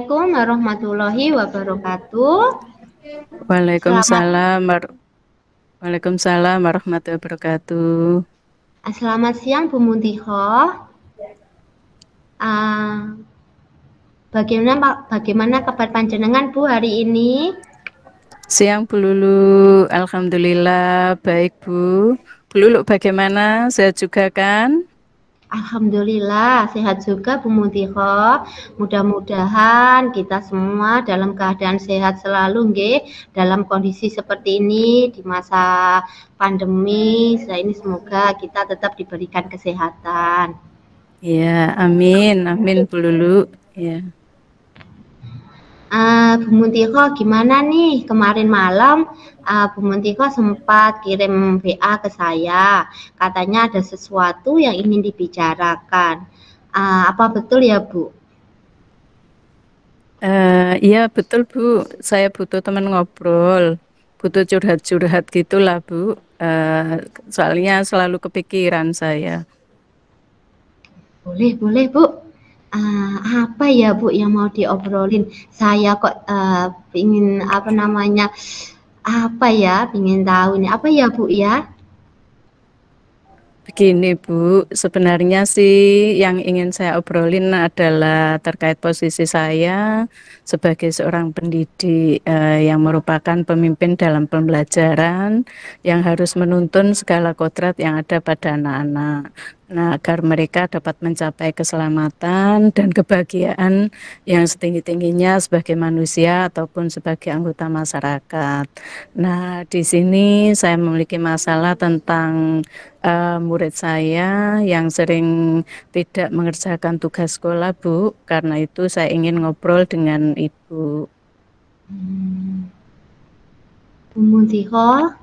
Assalamualaikum warahmatullahi wabarakatuh. Selamat Waalaikumsalam, Waalaikumsalam warahmatullahi wabarakatuh. selamat siang Bu Muntiho. Ah, bagaimana kabar panjenengan Bu hari ini? Siang Bu Lulu, Alhamdulillah baik Bu. Bu Lulu bagaimana? Sehat juga kan? Alhamdulillah sehat juga Bu Muntiho. Mudah-mudahan kita semua dalam keadaan sehat selalu nggih, dalam kondisi seperti ini di masa pandemi. Ini semoga kita tetap diberikan kesehatan. Ya, amin, amin Bu Lulu. Ya. Bu Muntiko gimana nih kemarin malam Bu Muntiko sempat kirim WA ke saya, katanya ada sesuatu yang ingin dibicarakan. Apa betul ya Bu? Iya betul Bu, saya butuh teman ngobrol, butuh curhat-curhat gitulah Bu. Soalnya selalu kepikiran saya. Boleh Bu. Apa ya Bu yang mau diobrolin? Saya kok ingin apa namanya? Apa ya? Ingin tahu nih. Apa ya Bu ya? Begini Bu, sebenarnya sih yang ingin saya obrolin adalah terkait posisi saya sebagai seorang pendidik yang merupakan pemimpin dalam pembelajaran yang harus menuntun segala kodrat yang ada pada anak-anak. Nah, agar mereka dapat mencapai keselamatan dan kebahagiaan yang setinggi-tingginya sebagai manusia ataupun sebagai anggota masyarakat. Nah, di sini saya memiliki masalah tentang murid saya yang sering tidak mengerjakan tugas sekolah, Bu. Karena itu saya ingin ngobrol dengan Ibu. Hmm, Bu Muntiko,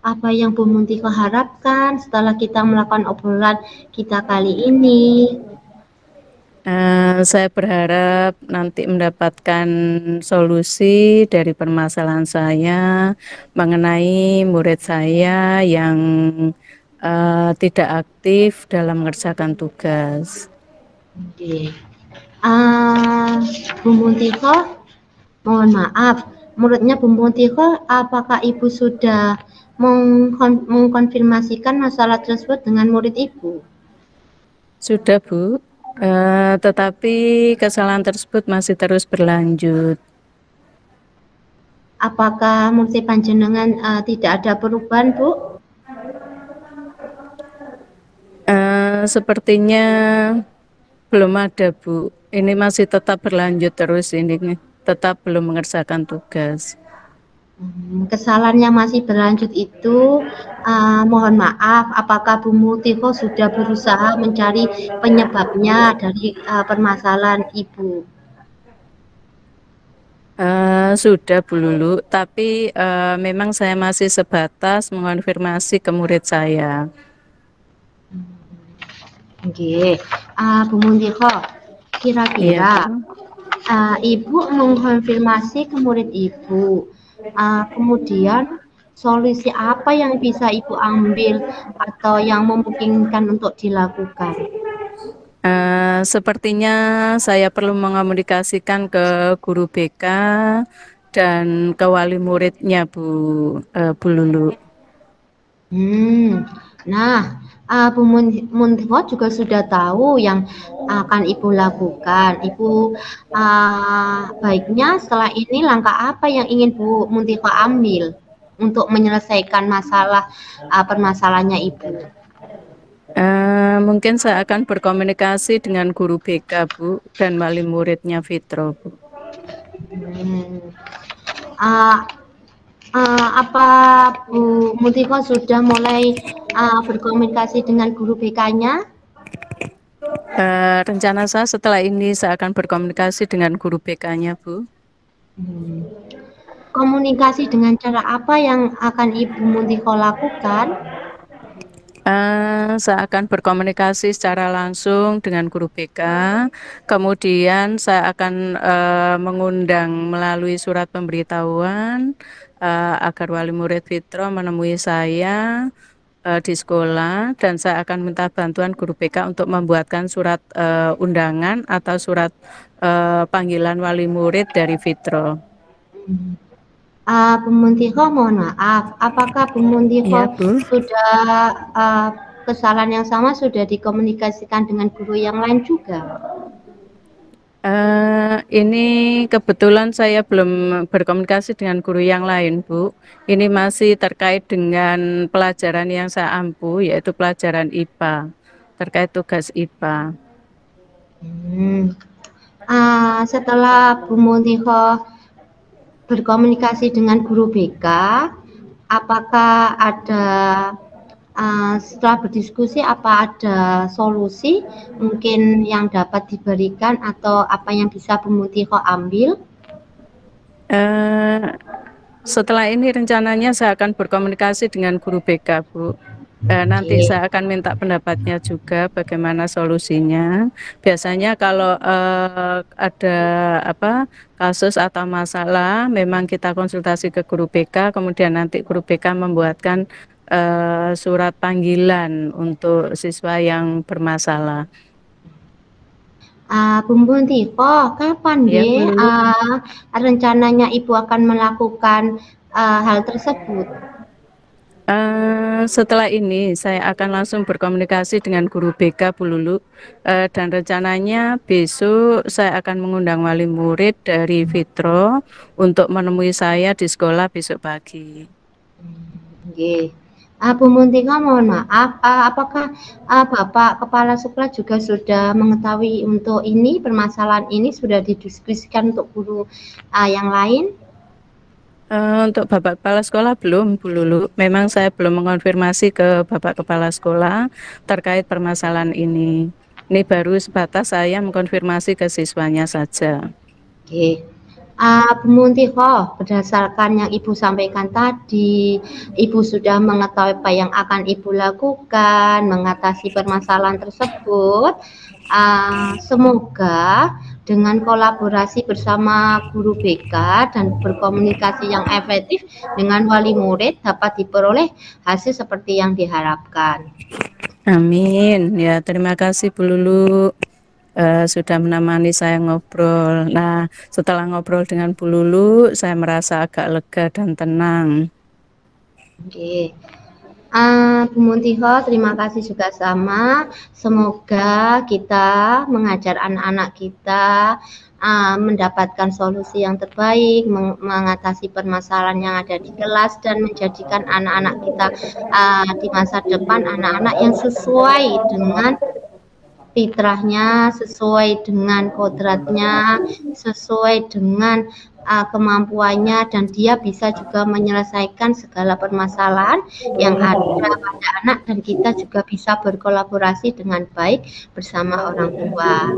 apa yang Bu Muntiko harapkan setelah kita melakukan obrolan kita kali ini? Saya berharap nanti mendapatkan solusi dari permasalahan saya mengenai murid saya yang tidak aktif dalam mengerjakan tugas. Oke. Bu Muntiko, mohon maaf, menurutnya Bu Muntiko, apakah Ibu sudah mengkonfirmasikan masalah tersebut dengan murid Ibu? Sudah, Bu. Tetapi kesalahan tersebut masih terus berlanjut. Apakah menurut panjenengan tidak ada perubahan, Bu? Sepertinya belum ada, Bu. Ini masih tetap berlanjut terus ini, tetap belum mengerjakan tugas. Kesalahannya masih berlanjut itu, mohon maaf, apakah Bu Mutiko sudah berusaha mencari penyebabnya dari permasalahan Ibu? Sudah Bu Lulu, tapi memang saya masih sebatas mengonfirmasi ke murid saya. Oke, Bu Mutiko, Iya, kira-kira Bu. Ibu mengkonfirmasi ke murid Ibu, kemudian solusi apa yang bisa Ibu ambil atau yang memungkinkan untuk dilakukan? Sepertinya saya perlu mengomunikasikan ke guru BK dan ke wali muridnya, Bu Lulu. Nah, Bu Muntho juga sudah tahu yang akan Ibu lakukan. Ibu baiknya setelah ini langkah apa yang ingin Bu Muntho ambil untuk menyelesaikan permasalahannya Ibu? Mungkin saya akan berkomunikasi dengan guru BK, Bu, dan wali muridnya Fitro, Bu. Hmm, uh, apa Bu Muntho sudah mulai berkomunikasi dengan guru BK-nya? Rencana saya setelah ini saya akan berkomunikasi dengan guru BK-nya, Bu. Komunikasi dengan cara apa yang akan Ibu Muntiko lakukan? Saya akan berkomunikasi secara langsung dengan guru BK, kemudian saya akan mengundang melalui surat pemberitahuan agar wali murid Fitro menemui saya di sekolah, dan saya akan minta bantuan guru BK untuk membuatkan surat undangan atau surat panggilan wali murid dari Fitro. Bu Muntiko, mohon maaf, apakah Bu Muntiko Iya, Bu. sudah kesalahan yang sama sudah dikomunikasikan dengan guru yang lain juga? Ini kebetulan saya belum berkomunikasi dengan guru yang lain, Bu. Ini masih terkait dengan pelajaran yang saya ampu, yaitu pelajaran IPA, terkait tugas IPA. Setelah Bu Muntiko berkomunikasi dengan guru BK, apakah ada setelah berdiskusi apa ada solusi mungkin yang dapat diberikan atau apa yang bisa Bu Muntiko ambil? Setelah ini rencananya saya akan berkomunikasi dengan guru BK, Bu. Nanti saya akan minta pendapatnya juga bagaimana solusinya. Biasanya kalau ada kasus atau masalah, memang kita konsultasi ke guru BK, kemudian nanti guru BK membuatkan surat panggilan untuk siswa yang bermasalah. Bu Muntiko, kapan rencananya Ibu akan melakukan hal tersebut? Setelah ini saya akan langsung berkomunikasi dengan guru BK Bu Lulu, dan rencananya besok saya akan mengundang wali murid dari Fitro untuk menemui saya di sekolah besok pagi. Bu Muntiko, mohon maaf, apakah Bapak Kepala Sekolah juga sudah mengetahui untuk ini, permasalahan ini sudah didiskusikan untuk guru yang lain? Untuk Bapak Kepala Sekolah belum, Bu Lulu. Memang saya belum mengonfirmasi ke Bapak Kepala Sekolah terkait permasalahan ini. Ini baru sebatas saya mengkonfirmasi ke siswanya saja. Bu Muntiko, berdasarkan yang Ibu sampaikan tadi, Ibu sudah mengetahui apa yang akan Ibu lakukan mengatasi permasalahan tersebut. Semoga dengan kolaborasi bersama guru BK dan berkomunikasi yang efektif dengan wali murid dapat diperoleh hasil seperti yang diharapkan. Amin. Ya, terima kasih Bu Lulu. Sudah menemani saya ngobrol. Nah, setelah ngobrol dengan Bu Lulu, saya merasa agak lega dan tenang. Bu Muntiko, terima kasih juga sama. Semoga kita mengajar anak-anak kita mendapatkan solusi yang terbaik, mengatasi permasalahan yang ada di kelas, dan menjadikan anak-anak kita di masa depan anak-anak yang sesuai dengan fitrahnya, sesuai dengan kodratnya, sesuai dengan kemampuannya, dan dia bisa juga menyelesaikan segala permasalahan yang ada pada anak, dan kita juga bisa berkolaborasi dengan baik bersama orang tua.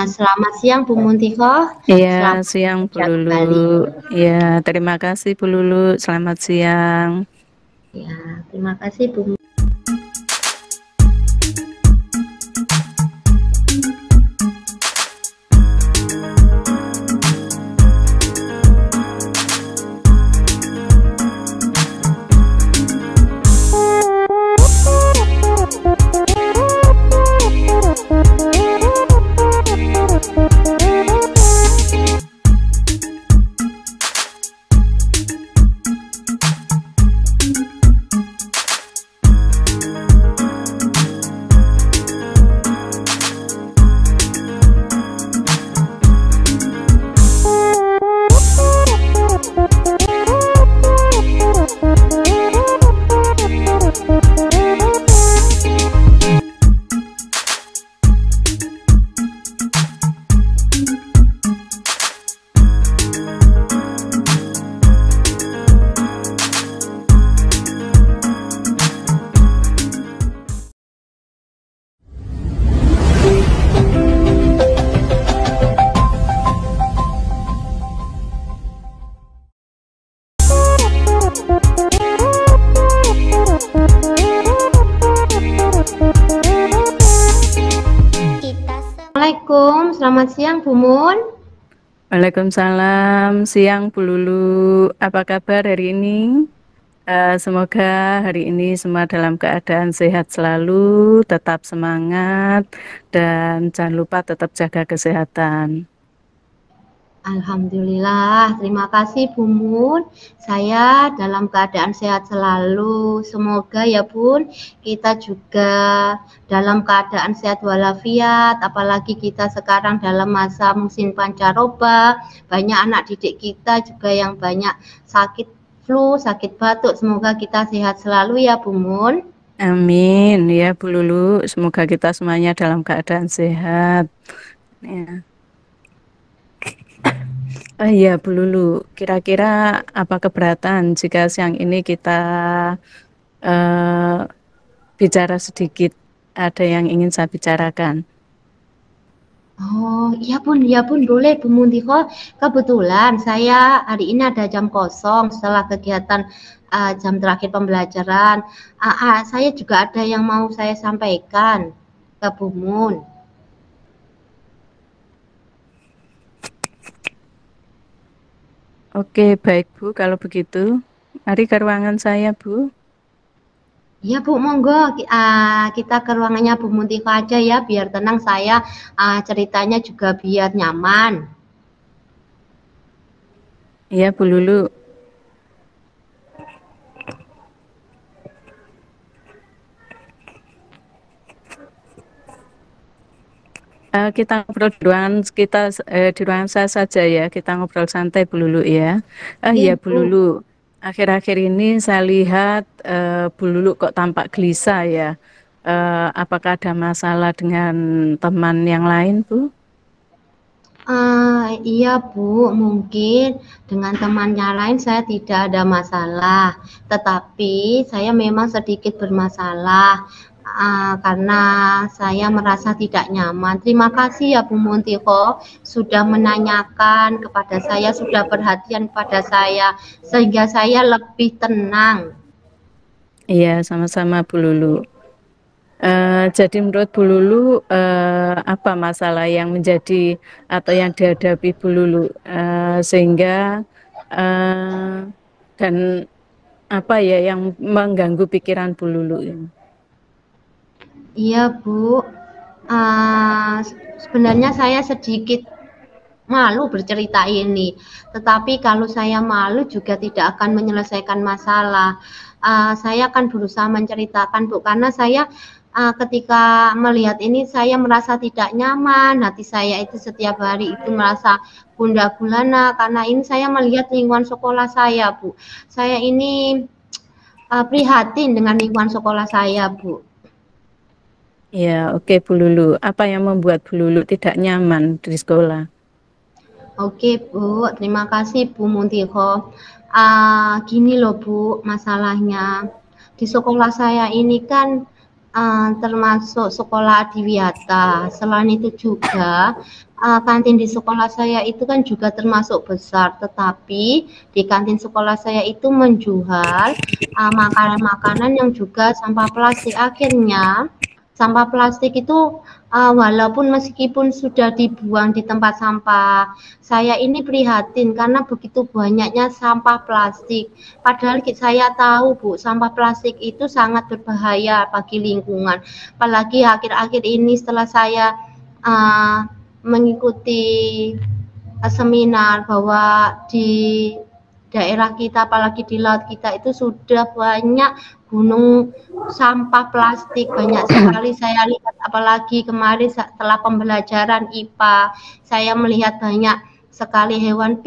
Selamat siang Bu Muntiko. Iya, siang Bu Lulu. Iya, terima kasih Bu Lulu. Selamat siang. Ya, terima kasih Bu. Assalamualaikum, selamat siang Bu Mun. Waalaikumsalam, siang Bu Lulu. Apa kabar hari ini? Semoga hari ini semua dalam keadaan sehat selalu, tetap semangat, dan jangan lupa tetap jaga kesehatan. Alhamdulillah, terima kasih Bu Mun. Saya dalam keadaan sehat selalu. Semoga ya Bun, kita juga dalam keadaan sehat walafiat, apalagi kita sekarang dalam masa musim pancaroba, banyak anak didik kita juga yang banyak sakit flu, sakit batuk. Semoga kita sehat selalu ya Bu Mun. Amin ya Bu Lulu, semoga kita semuanya dalam keadaan sehat. Ya. Iya Bu Lulu, kira-kira apa keberatan jika siang ini kita eh, bicara sedikit? Ada yang ingin saya bicarakan. Oh, iya Bun, boleh Bu Muntiko. Kebetulan saya hari ini ada jam kosong setelah kegiatan jam terakhir pembelajaran. Saya juga ada yang mau saya sampaikan ke Bu Mun. Oke, baik Bu, kalau begitu, mari ke ruangan saya Bu. Iya Bu, monggo kita ke ruangannya Bu Muntiko aja ya, biar tenang saya ceritanya juga biar nyaman. Iya Bu Lulu. Kita ngobrol di ruangan kita di ruangan saya saja ya. Kita ngobrol santai Bu Lulu ya. Iya Iya Bu Bu. Lulu. Akhir-akhir ini saya lihat Bu Lulu kok tampak gelisah ya. Apakah ada masalah dengan teman yang lain Bu? Iya Bu, mungkin dengan temannya lain saya tidak ada masalah, tetapi saya memang sedikit bermasalah karena saya merasa tidak nyaman. Terima kasih ya Bu Muntiko sudah menanyakan kepada saya, sudah perhatian pada saya, sehingga saya lebih tenang. Iya, sama-sama Bu Lulu. Jadi menurut Bu Lulu apa masalah yang menjadi atau yang dihadapi Bu Lulu sehingga uh, dan apa ya yang mengganggu pikiran Bu Lulu ini? Iya Bu, uh, sebenarnya saya sedikit malu bercerita ini, tetapi kalau saya malu juga tidak akan menyelesaikan masalah. Saya akan berusaha menceritakan Bu, karena saya ketika melihat ini saya merasa tidak nyaman, hati saya itu setiap hari itu merasa gundah gulana karena ini saya melihat lingkungan sekolah saya Bu. Saya ini prihatin dengan lingkungan sekolah saya Bu. Ya, oke Bu Lulu. Apa yang membuat Bu Lulu tidak nyaman di sekolah? Oke Bu, terima kasih Bu Muntiko. Gini loh Bu, masalahnya di sekolah saya ini kan termasuk sekolah adiwiyata. Selain itu juga kantin di sekolah saya itu kan juga termasuk besar, tetapi di kantin sekolah saya itu menjual makanan-makanan yang juga sampah plastik. Akhirnya sampah plastik itu walaupun meskipun sudah dibuang di tempat sampah, saya ini prihatin karena begitu banyaknya sampah plastik. Padahal saya tahu Bu, sampah plastik itu sangat berbahaya bagi lingkungan. Apalagi akhir-akhir ini setelah saya uh, mengikuti seminar bahwa di daerah kita, apalagi di laut kita itu sudah banyak gunung sampah plastik, banyak sekali saya lihat, apalagi kemarin setelah pembelajaran IPA, saya melihat banyak sekali hewan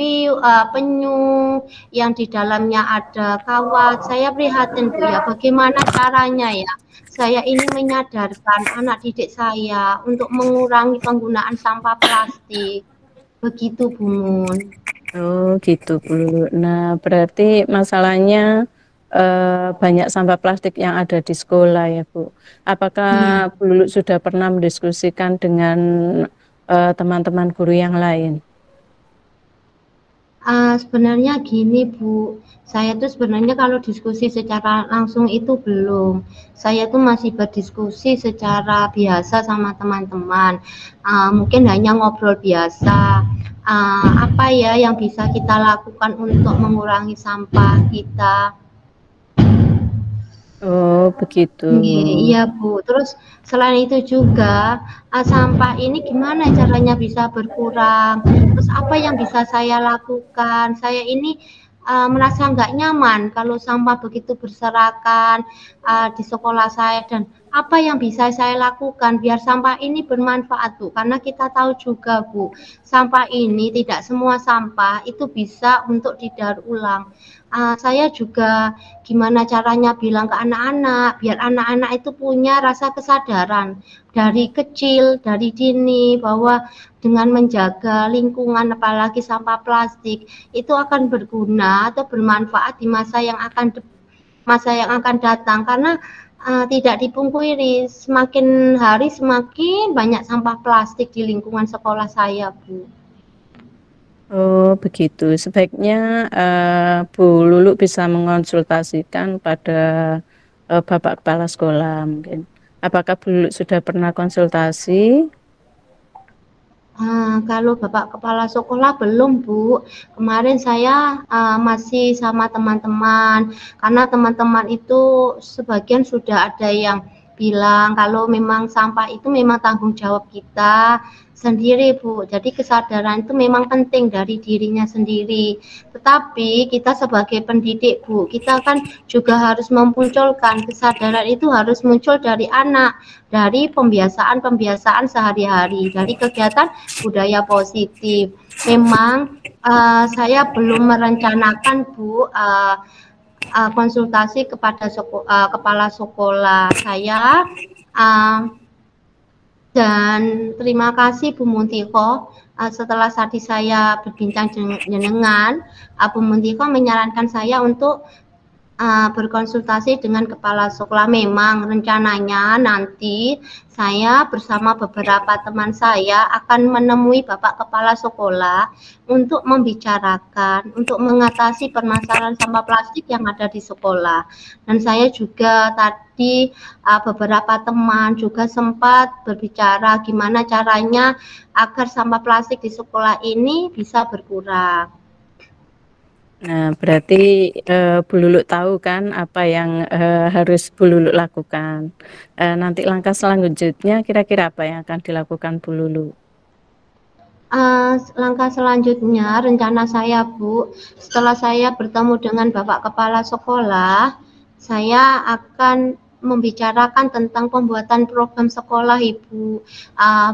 penyu yang di dalamnya ada kawat. Saya prihatin Bu ya, bagaimana caranya ya saya ini menyadarkan anak didik saya untuk mengurangi penggunaan sampah plastik. Begitu Bu Mun. Oh gitu Bu Lulu. Nah berarti masalahnya banyak sampah plastik yang ada di sekolah ya Bu. Apakah Iya. Bu Lulu sudah pernah mendiskusikan dengan teman-teman guru yang lain? Sebenarnya gini Bu, saya tuh sebenarnya kalau diskusi secara langsung itu belum. Saya tuh masih berdiskusi secara biasa sama teman-teman. Mungkin hanya ngobrol biasa. Apa ya yang bisa kita lakukan untuk mengurangi sampah kita? Oh, begitu. Nggih, iya Bu. Terus selain itu juga, sampah ini gimana caranya bisa berkurang? Terus apa yang bisa saya lakukan? Saya ini, merasa nggak nyaman kalau sampah begitu berserakan, di sekolah saya dan apa yang bisa saya lakukan biar sampah ini bermanfaat Bu? Karena kita tahu juga Bu, sampah ini tidak semua sampah itu bisa untuk didaur ulang. Saya juga gimana caranya bilang ke anak-anak, biar anak-anak itu punya rasa kesadaran dari kecil, dari dini bahwa dengan menjaga lingkungan apalagi sampah plastik itu akan berguna atau bermanfaat di masa yang akan datang karena tidak dipungkiri semakin hari semakin banyak sampah plastik di lingkungan sekolah saya, Bu. Oh, begitu. Sebaiknya Bu Lulu bisa mengonsultasikan pada Bapak Kepala Sekolah mungkin. Apakah Bu Lulu sudah pernah konsultasi? Kalau Bapak Kepala Sekolah belum, Bu. Kemarin saya, masih sama teman-teman, karena teman-teman itu sebagian sudah ada yang bilang kalau memang sampah itu memang tanggung jawab kita sendiri, Bu. Jadi kesadaran itu memang penting dari dirinya sendiri. Tetapi kita sebagai pendidik, Bu, kita kan juga harus memunculkan kesadaran itu harus muncul dari anak, dari pembiasaan-pembiasaan sehari-hari, dari kegiatan budaya positif. Memang saya belum merencanakan Bu konsultasi kepada kepala sekolah saya dan terima kasih Bu Muntiko. Setelah tadi saya berbincang dengan Bu Muntiko menyarankan saya untuk berkonsultasi dengan kepala sekolah. Memang rencananya nanti saya bersama beberapa teman saya akan menemui Bapak Kepala Sekolah untuk membicarakan, untuk mengatasi permasalahan sampah plastik yang ada di sekolah. Dan saya juga tadi beberapa teman juga sempat berbicara gimana caranya agar sampah plastik di sekolah ini bisa berkurang. Nah, berarti Bu Lulu tahu kan apa yang harus Bu Lulu lakukan. Nanti langkah selanjutnya kira-kira apa yang akan dilakukan Bu Lulu? Langkah selanjutnya rencana saya Bu, setelah saya bertemu dengan Bapak Kepala Sekolah, saya akan membicarakan tentang pembuatan program sekolah Ibu.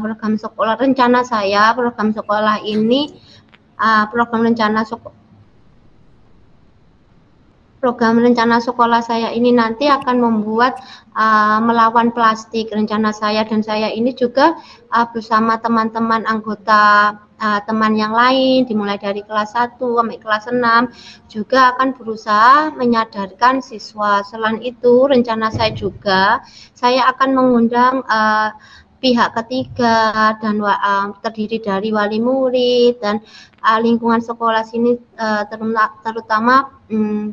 Program sekolah rencana saya program sekolah ini program rencana program rencana sekolah saya ini nanti akan membuat melawan plastik rencana saya dan saya ini juga bersama teman-teman anggota teman yang lain dimulai dari kelas 1 sampai kelas 6 juga akan berusaha menyadarkan siswa. Selain itu rencana saya juga saya akan mengundang pihak ketiga dan terdiri dari wali murid dan lingkungan sekolah sini terutama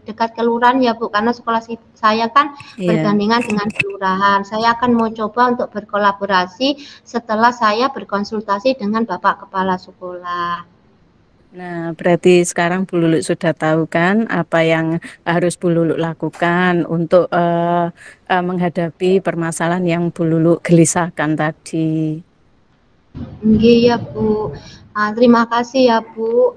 dekat kelurahan ya Bu, karena sekolah saya kan bergandengan dengan kelurahan. Saya akan mau coba untuk berkolaborasi setelah saya berkonsultasi dengan Bapak Kepala Sekolah. Nah, berarti sekarang Bu Lulu sudah tahu kan apa yang harus Bu Lulu lakukan untuk menghadapi permasalahan yang Bu Lulu gelisahkan tadi. Iya Bu, terima kasih ya Bu.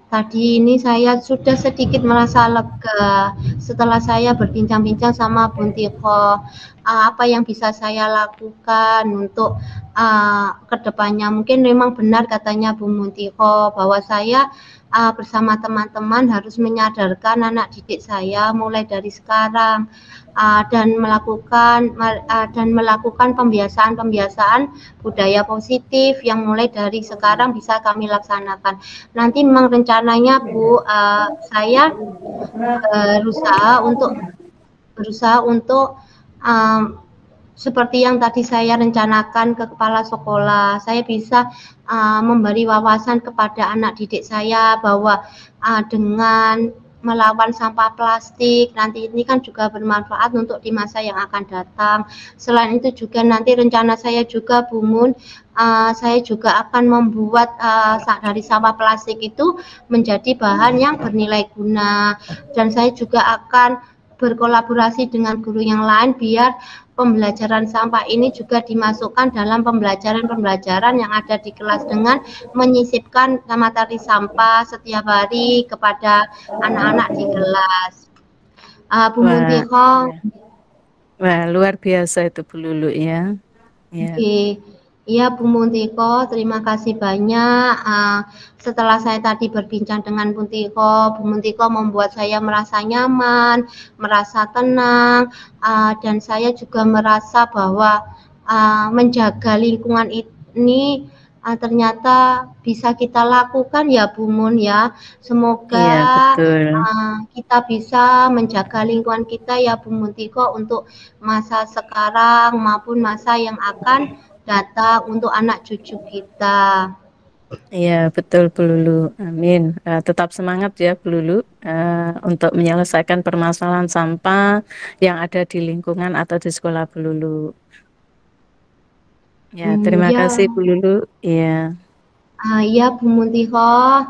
Tadi ini saya sudah sedikit merasa lega setelah saya berbincang-bincang sama Buntiko. Apa yang bisa saya lakukan untuk kedepannya? Mungkin memang benar katanya Bu Muntiko bahwa saya bersama teman-teman harus menyadarkan anak didik saya mulai dari sekarang dan melakukan pembiasaan-pembiasaan budaya positif yang mulai dari sekarang bisa kami laksanakan. Nanti memang rencananya Bu, saya berusaha untuk seperti yang tadi saya rencanakan ke kepala sekolah, saya bisa memberi wawasan kepada anak didik saya bahwa dengan melawan sampah plastik nanti ini kan juga bermanfaat untuk di masa yang akan datang. Selain itu juga nanti rencana saya juga Bu Mun, saya juga akan membuat dari sampah plastik itu menjadi bahan yang bernilai guna dan saya juga akan berkolaborasi dengan guru yang lain biar pembelajaran sampah ini juga dimasukkan dalam pembelajaran-pembelajaran yang ada di kelas dengan menyisipkan materi sampah setiap hari kepada anak-anak di kelas. Bu Wah, Muntiko, iya. Wah, luar biasa itu Bu Lulu ya. Ya. oke. Iya Bu Muntiko, terima kasih banyak. Setelah saya tadi berbincang dengan Bu Muntiko membuat saya merasa nyaman, merasa tenang, dan saya juga merasa bahwa menjaga lingkungan ini ternyata bisa kita lakukan ya Bu Mun ya. Semoga Iya, betul. kita bisa menjaga lingkungan kita ya Bu Muntiko untuk masa sekarang maupun masa yang akan datang untuk anak cucu kita. Iya, betul Bu Lulu. Amin. Tetap semangat ya Bu Lulu untuk menyelesaikan permasalahan sampah yang ada di lingkungan atau di sekolah Bu Lulu. Ya, terima kasih Ya, Bu Lulu. Iya, iya Bu Muntiko,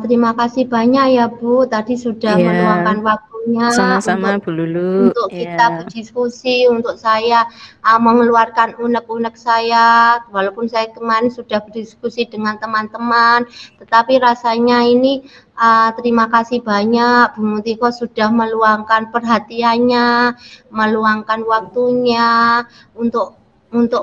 terima kasih banyak ya Bu, tadi sudah iya, meluangkan waktunya sama-sama untuk Bu Lulu. Iya, kita berdiskusi, untuk saya mengeluarkan unek-unek saya, walaupun saya kemarin sudah berdiskusi dengan teman-teman, tetapi rasanya ini terima kasih banyak Bu Muntiko sudah meluangkan perhatiannya, meluangkan waktunya untuk untuk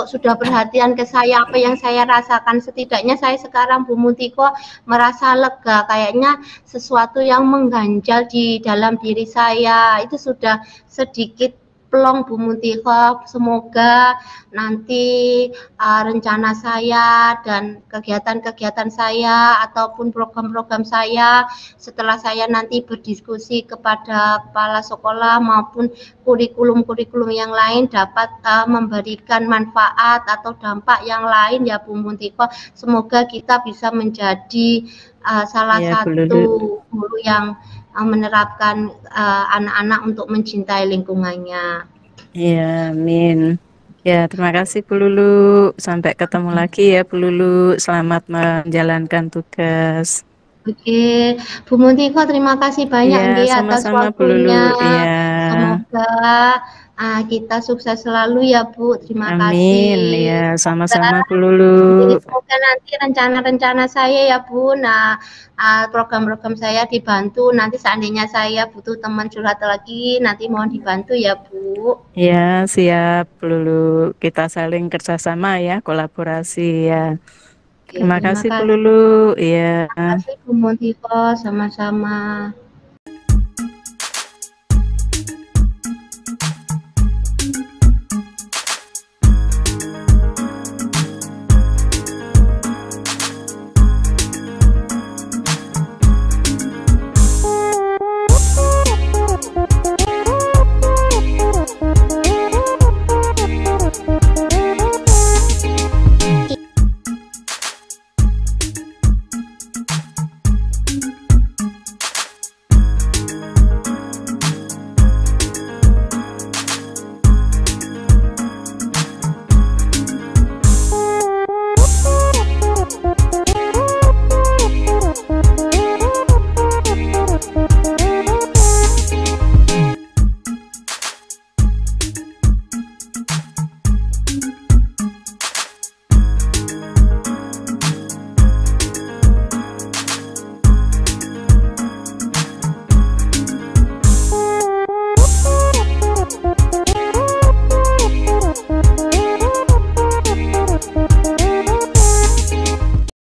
sudah perhatian ke saya apa yang saya rasakan. Setidaknya saya sekarang Bu Muntiko merasa lega, kayaknya sesuatu yang mengganjal di dalam diri saya itu sudah sedikit plong Bu Muntiko. Semoga nanti rencana saya dan kegiatan-kegiatan saya ataupun program-program saya setelah saya nanti berdiskusi kepada kepala sekolah maupun kurikulum-kurikulum yang lain dapat memberikan manfaat atau dampak yang lain ya Bu Muntiko. Semoga kita bisa menjadi salah iya Bu Lulu. satu guru yang menerapkan anak-anak untuk mencintai lingkungannya. Iya, amin. Ya, terima kasih Bu Lulu. Sampai ketemu lagi ya Bu Lulu. Selamat menjalankan tugas. Oke, Bu Muntiko terima kasih banyak Iya, nggih atas sama-sama Bu Lulu. waktunya. Iya, Semoga kita sukses selalu ya Bu. Terima amin. kasih. Iya, Semoga sama-sama Bu Lulu. semoga nanti rencana-rencana saya ya Bu. Nah, program-program saya dibantu. Nanti seandainya saya butuh teman curhat lagi, nanti mohon dibantu ya Bu. Iya, siap Bu Lulu. Kita saling kerjasama ya, kolaborasi ya. Oke, Terima terima kasih Bu kasih. Lulu. Iya. Terima kasih Bu Muntiko, sama-sama.